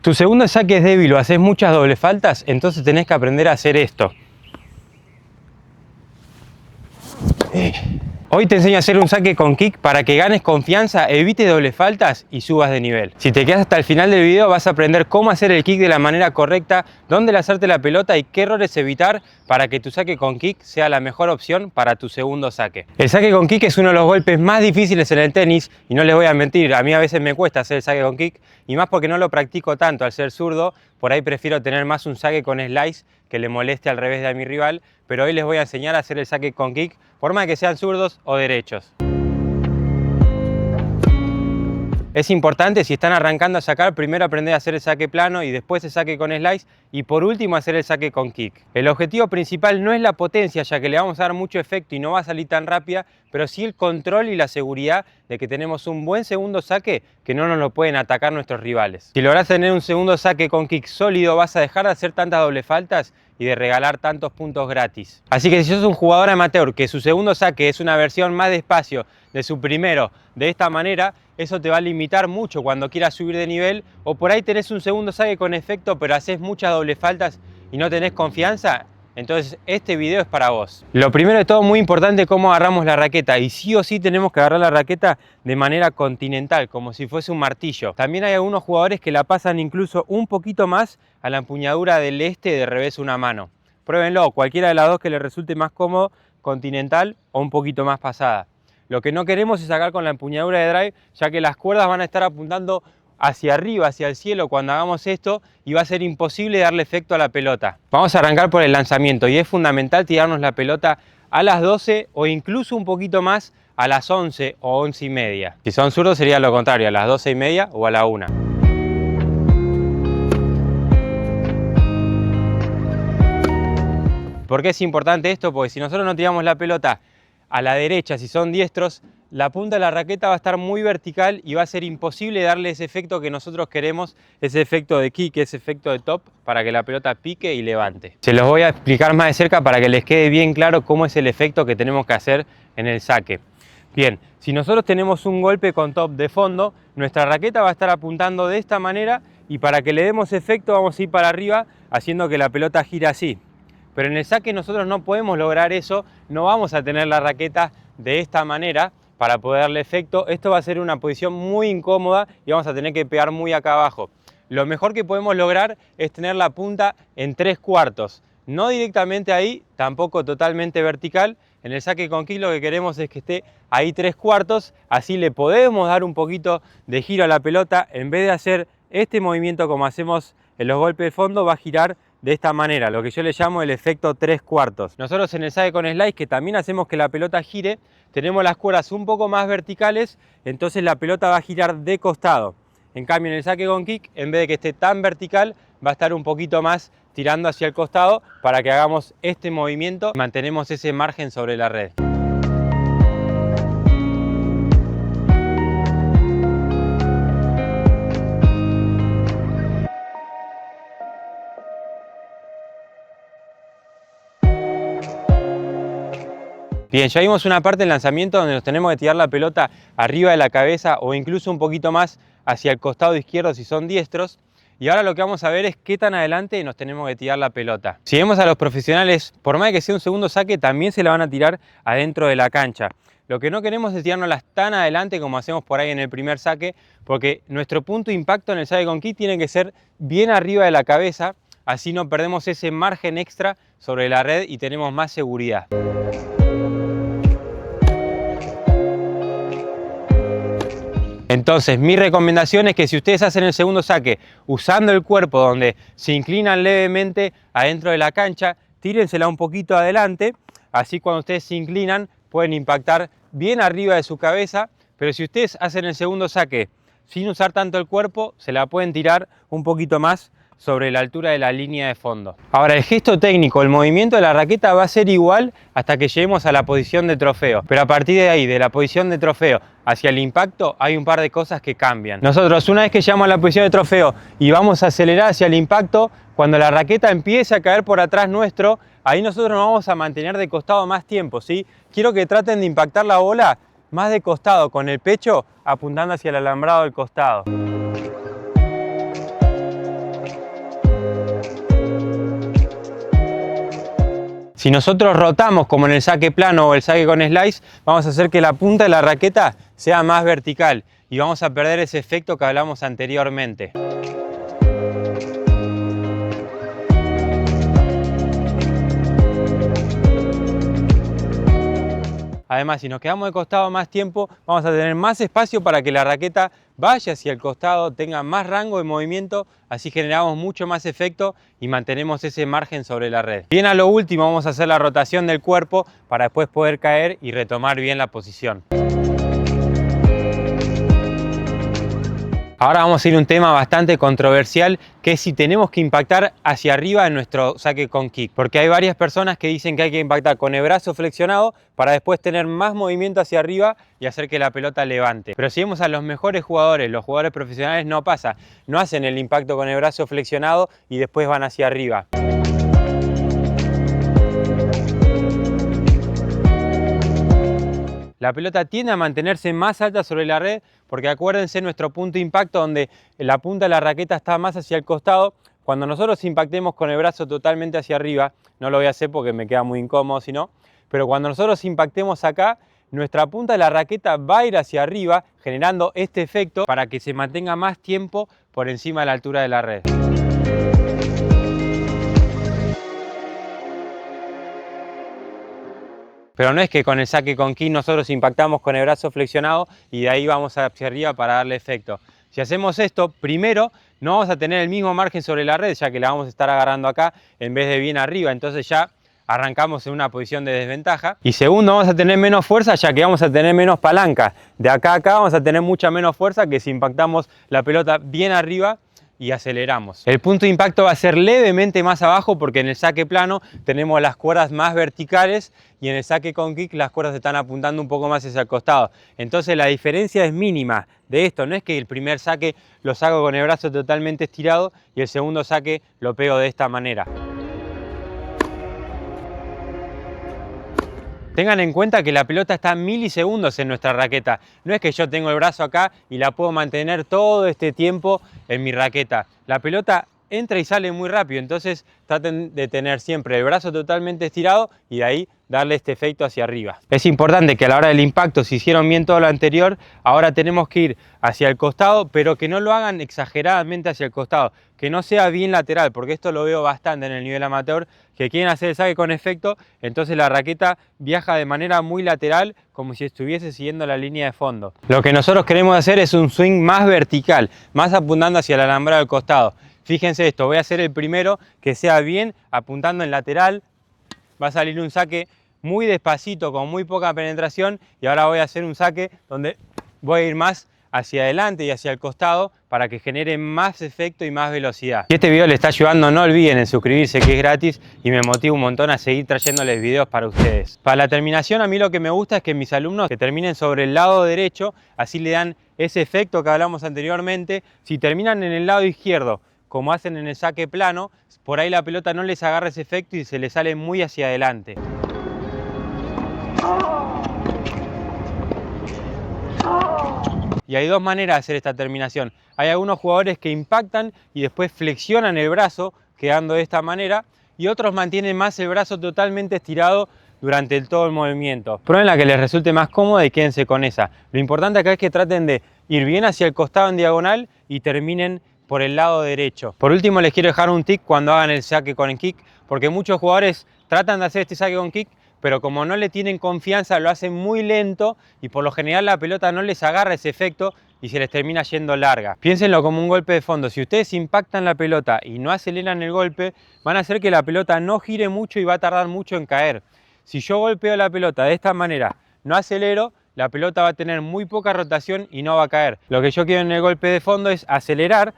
Tu segundo saque es débil o haces muchas dobles faltas, entonces tenés que aprender a hacer esto. Hoy te enseño a hacer un saque con kick para que ganes confianza, evites dobles faltas y subas de nivel. Si te quedas hasta el final del video vas a aprender cómo hacer el kick de la manera correcta, dónde lanzarte la pelota y qué errores evitar para que tu saque con kick sea la mejor opción para tu segundo saque. El saque con kick es uno de los golpes más difíciles en el tenis y no les voy a mentir, a mí a veces me cuesta hacer el saque con kick y más porque no lo practico tanto al ser zurdo, por ahí prefiero tener más un saque con slice que le moleste al revés de a mi rival, pero hoy les voy a enseñar a hacer el saque con kick, por más que sean zurdos o derechos. Es importante, si están arrancando a sacar, primero aprender a hacer el saque plano y después el saque con slice y por último hacer el saque con kick. El objetivo principal no es la potencia, ya que le vamos a dar mucho efecto y no va a salir tan rápida, pero sí el control y la seguridad de que tenemos un buen segundo saque que no nos lo pueden atacar nuestros rivales. Si lográs tener un segundo saque con kick sólido, vas a dejar de hacer tantas dobles faltas y de regalar tantos puntos gratis. Así que si sos un jugador amateur que su segundo saque es una versión más despacio de su primero de esta manera, eso te va a limitar mucho cuando quieras subir de nivel, o por ahí tenés un segundo saque con efecto pero haces muchas dobles faltas y no tenés confianza, entonces este video es para vos. Lo primero de todo, muy importante, cómo agarramos la raqueta, y sí o sí tenemos que agarrar la raqueta de manera continental, como si fuese un martillo. También hay algunos jugadores que la pasan incluso un poquito más a la empuñadura del de revés una mano. Pruébenlo, cualquiera de las dos que les resulte más cómodo, continental o un poquito más pasada. Lo que no queremos es sacar con la empuñadura de drive, ya que las cuerdas van a estar apuntando hacia arriba, hacia el cielo cuando hagamos esto y va a ser imposible darle efecto a la pelota. Vamos a arrancar por el lanzamiento y es fundamental tirarnos la pelota a las 12 o incluso un poquito más a las 11 o 11 y media. Si son zurdos sería lo contrario, a las 12 y media o a la 1. ¿Por qué es importante esto? Porque si nosotros no tiramos la pelota a la derecha, si son diestros, la punta de la raqueta va a estar muy vertical y va a ser imposible darle ese efecto que nosotros queremos, ese efecto de kick, ese efecto de top, para que la pelota pique y levante. Se los voy a explicar más de cerca para que les quede bien claro cómo es el efecto que tenemos que hacer en el saque. Bien, si nosotros tenemos un golpe con top de fondo, nuestra raqueta va a estar apuntando de esta manera y para que le demos efecto vamos a ir para arriba haciendo que la pelota gire así. Pero en el saque nosotros no podemos lograr eso, no vamos a tener la raqueta de esta manera para poder darle efecto. Esto va a ser una posición muy incómoda y vamos a tener que pegar muy acá abajo. Lo mejor que podemos lograr es tener la punta en 3/4, no directamente ahí, tampoco totalmente vertical. En el saque con kick lo que queremos es que esté ahí 3/4, así le podemos dar un poquito de giro a la pelota. En vez de hacer este movimiento como hacemos en los golpes de fondo, va a girar de esta manera, lo que yo le llamo el efecto 3/4. Nosotros en el saque con slice, que también hacemos que la pelota gire, tenemos las cuerdas un poco más verticales, entonces la pelota va a girar de costado. En cambio en el saque con kick, en vez de que esté tan vertical, va a estar un poquito más tirando hacia el costado para que hagamos este movimiento y mantenemos ese margen sobre la red. Bien, ya vimos una parte del lanzamiento donde nos tenemos que tirar la pelota arriba de la cabeza o incluso un poquito más hacia el costado izquierdo si son diestros. Y ahora lo que vamos a ver es qué tan adelante nos tenemos que tirar la pelota. Si vemos a los profesionales, por más que sea un segundo saque, también se la van a tirar adentro de la cancha. Lo que no queremos es tirárnoslas tan adelante como hacemos por ahí en el primer saque, porque nuestro punto de impacto en el saque con kick tiene que ser bien arriba de la cabeza, así no perdemos ese margen extra sobre la red y tenemos más seguridad. Entonces, mi recomendación es que si ustedes hacen el segundo saque usando el cuerpo donde se inclinan levemente adentro de la cancha, tírensela un poquito adelante, así cuando ustedes se inclinan pueden impactar bien arriba de su cabeza, pero si ustedes hacen el segundo saque sin usar tanto el cuerpo, se la pueden tirar un poquito más sobre la altura de la línea de fondo. Ahora, el gesto técnico, el movimiento de la raqueta va a ser igual hasta que lleguemos a la posición de trofeo, pero a partir de ahí, de la posición de trofeo hacia el impacto, hay un par de cosas que cambian. Nosotros, una vez que llegamos a la posición de trofeo y vamos a acelerar hacia el impacto, cuando la raqueta empiece a caer por atrás nuestro, ahí nosotros nos vamos a mantener de costado más tiempo, ¿sí? Quiero que traten de impactar la bola más de costado, con el pecho apuntando hacia el alambrado del costado. Si nosotros rotamos como en el saque plano o el saque con slice, vamos a hacer que la punta de la raqueta sea más vertical y vamos a perder ese efecto que hablamos anteriormente. Además, si nos quedamos de costado más tiempo, vamos a tener más espacio para que la raqueta vaya hacia el costado, tenga más rango de movimiento, así generamos mucho más efecto y mantenemos ese margen sobre la red. Bien, a lo último vamos a hacer la rotación del cuerpo para después poder caer y retomar bien la posición. Ahora vamos a ir a un tema bastante controversial, que es si tenemos que impactar hacia arriba en nuestro saque con kick. Porque hay varias personas que dicen que hay que impactar con el brazo flexionado para después tener más movimiento hacia arriba y hacer que la pelota levante. Pero si vemos a los mejores jugadores, los jugadores profesionales, no pasa. No hacen el impacto con el brazo flexionado y después van hacia arriba. La pelota tiende a mantenerse más alta sobre la red porque acuérdense nuestro punto de impacto donde la punta de la raqueta está más hacia el costado. Cuando nosotros impactemos con el brazo totalmente hacia arriba, no lo voy a hacer porque me queda muy incómodo si no, pero cuando nosotros impactemos acá, nuestra punta de la raqueta va a ir hacia arriba generando este efecto para que se mantenga más tiempo por encima de la altura de la red. Pero no es que con el saque con kick nosotros impactamos con el brazo flexionado y de ahí vamos hacia arriba para darle efecto. Si hacemos esto, primero no vamos a tener el mismo margen sobre la red, ya que la vamos a estar agarrando acá en vez de bien arriba, entonces ya arrancamos en una posición de desventaja. Y segundo, vamos a tener menos fuerza, ya que vamos a tener menos palanca. De acá a acá vamos a tener mucha menos fuerza que si impactamos la pelota bien arriba y aceleramos. El punto de impacto va a ser levemente más abajo porque en el saque plano tenemos las cuerdas más verticales y en el saque con kick las cuerdas están apuntando un poco más hacia el costado. Entonces la diferencia es mínima de esto. No es que el primer saque lo saco con el brazo totalmente estirado y el segundo saque lo pego de esta manera. Tengan en cuenta que la pelota está milisegundos en nuestra raqueta. No es que yo tengo el brazo acá y la puedo mantener todo este tiempo en mi raqueta. La pelota entra y sale muy rápido, entonces traten de tener siempre el brazo totalmente estirado y de ahí darle este efecto hacia arriba. Es importante que a la hora del impacto, si hicieron bien todo lo anterior, ahora tenemos que ir hacia el costado, pero que no lo hagan exageradamente hacia el costado, que no sea bien lateral, porque esto lo veo bastante en el nivel amateur, que quieren hacer el saque con efecto, entonces la raqueta viaja de manera muy lateral, como si estuviese siguiendo la línea de fondo. Lo que nosotros queremos hacer es un swing más vertical, más apuntando hacia el alambrado del costado. Fíjense esto, voy a hacer el primero que sea bien apuntando en lateral, va a salir un saque muy despacito con muy poca penetración y ahora voy a hacer un saque donde voy a ir más hacia adelante y hacia el costado para que genere más efecto y más velocidad. Si este video les está ayudando, no olviden en suscribirse, que es gratis y me motiva un montón a seguir trayéndoles videos para ustedes. Para la terminación, a mí lo que me gusta es que mis alumnos que terminen sobre el lado derecho, así le dan ese efecto que hablamos anteriormente. Si terminan en el lado izquierdo, como hacen en el saque plano, por ahí la pelota no les agarra ese efecto y se les sale muy hacia adelante. Y hay dos maneras de hacer esta terminación. Hay algunos jugadores que impactan y después flexionan el brazo, quedando de esta manera, y otros mantienen más el brazo totalmente estirado durante todo el movimiento. Prueben la que les resulte más cómoda y quédense con esa. Lo importante acá es que traten de ir bien hacia el costado en diagonal y terminen por el lado derecho. Por último, les quiero dejar un tip cuando hagan el saque con el kick, porque muchos jugadores tratan de hacer este saque con kick, pero como no le tienen confianza lo hacen muy lento y por lo general la pelota no les agarra ese efecto y se les termina yendo larga. Piénsenlo como un golpe de fondo. Si ustedes impactan la pelota y no aceleran el golpe, van a hacer que la pelota no gire mucho y va a tardar mucho en caer. Si yo golpeo la pelota de esta manera, no acelero, la pelota va a tener muy poca rotación y no va a caer. Lo que yo quiero en el golpe de fondo es acelerar,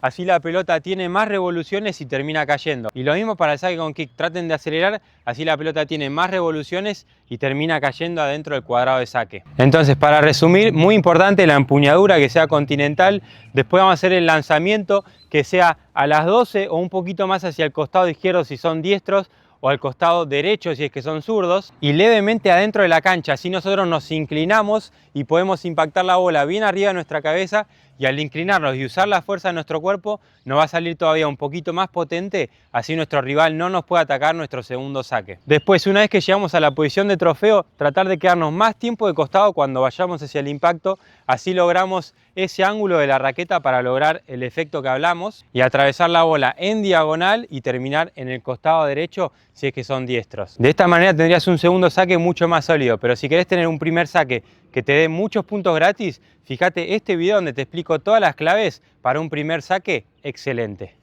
así la pelota tiene más revoluciones y termina cayendo. Y lo mismo para el saque con kick, traten de acelerar, así la pelota tiene más revoluciones y termina cayendo adentro del cuadrado de saque. Entonces, para resumir, muy importante la empuñadura que sea continental. Después vamos a hacer el lanzamiento que sea a las 12 o un poquito más hacia el costado izquierdo si son diestros, o al costado derecho si es que son zurdos, y levemente adentro de la cancha. Así nosotros nos inclinamos y podemos impactar la bola bien arriba de nuestra cabeza, y al inclinarnos y usar la fuerza de nuestro cuerpo nos va a salir todavía un poquito más potente, así nuestro rival no nos puede atacar nuestro segundo saque. Después, una vez que llegamos a la posición de trofeo, tratar de quedarnos más tiempo de costado cuando vayamos hacia el impacto, así logramos ese ángulo de la raqueta para lograr el efecto que hablamos y atravesar la bola en diagonal y terminar en el costado derecho si es que son diestros. De esta manera tendrías un segundo saque mucho más sólido, pero si querés tener un primer saque que te dé muchos puntos gratis, fíjate este video donde te explico todas las claves para un primer saque excelente.